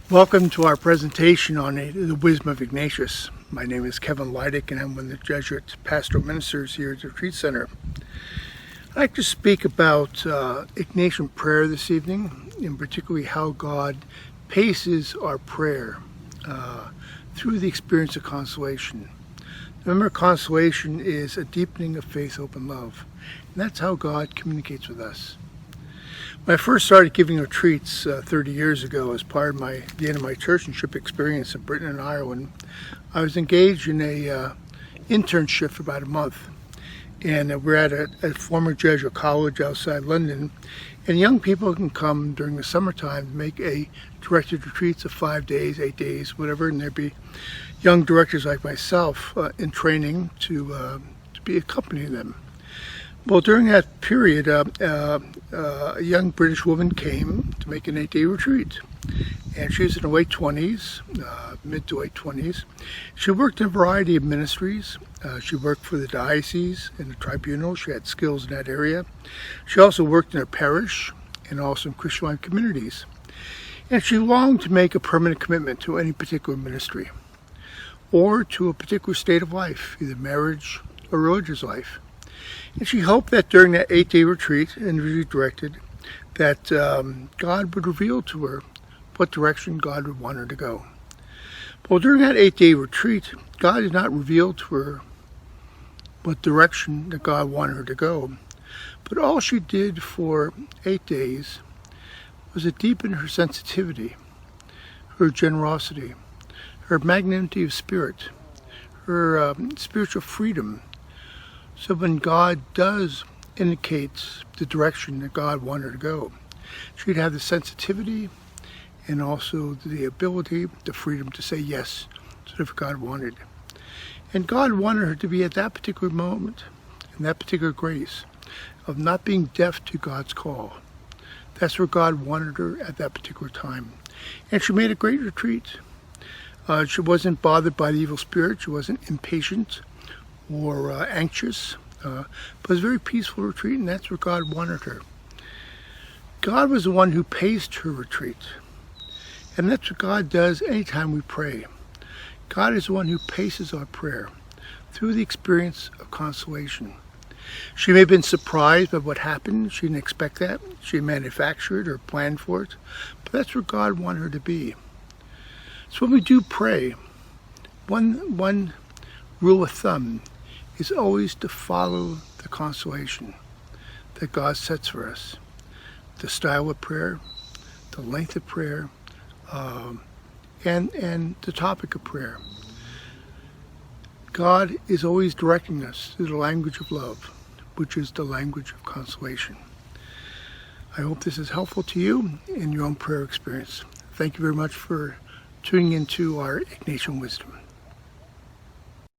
Welcome to our presentation on the wisdom of Ignatius. My name is Kevin Leidick and I'm one of the Jesuit pastoral ministers here at the Retreat Center. I'd like to speak about Ignatian prayer this evening, and particularly how God paces our prayer through the experience of consolation. Remember, consolation is a deepening of faith, hope, and love. And that's how God communicates with us. When I first started giving retreats 30 years ago as part of the end of my churchmanship experience in Britain and Ireland, I was engaged in a internship for about a month. And we're at a former Jesuit college outside London, and young people can come during the summertime to make a directed retreats of 5 days, 8 days, whatever, and there'd be young directors like myself in training to be accompanying them. Well, during that period, a young British woman came to make an 8-day retreat, and she was in her late 20s, mid to late 20s. She worked in a variety of ministries. She worked for the diocese and the tribunal. She had skills in that area. She also worked in her parish and also in Christian life communities. And she longed to make a permanent commitment to any particular ministry or to a particular state of life, either marriage or religious life. And she hoped that during that 8-day retreat, and retreat directed, that God would reveal to her what direction God would want her to go. Well, during that 8-day retreat, God did not reveal to her what direction that God wanted her to go. But all she did for 8 days was to deepen her sensitivity, her generosity, her magnanimity of spirit, her spiritual freedom. So when God does indicate the direction that God wanted her to go, she'd have the sensitivity and also the ability, the freedom to say yes to whatever God wanted. And God wanted her to be at that particular moment, in that particular grace, of not being deaf to God's call. That's where God wanted her at that particular time. And she made a great retreat. She wasn't bothered by the evil spirit. She wasn't impatient or anxious, but it was a very peaceful retreat, and that's where God wanted her. God was the one who paced her retreat, and that's what God does anytime we pray. God is the one who paces our prayer through the experience of consolation. She may have been surprised by what happened. She didn't expect that. She manufactured or planned for it, but that's where God wanted her to be. So when we do pray, one rule of thumb is always to follow the consolation that God sets for us. The style of prayer, the length of prayer, and the topic of prayer. God is always directing us through the language of love, which is the language of consolation. I hope this is helpful to you in your own prayer experience. Thank you very much for tuning into our Ignatian wisdom.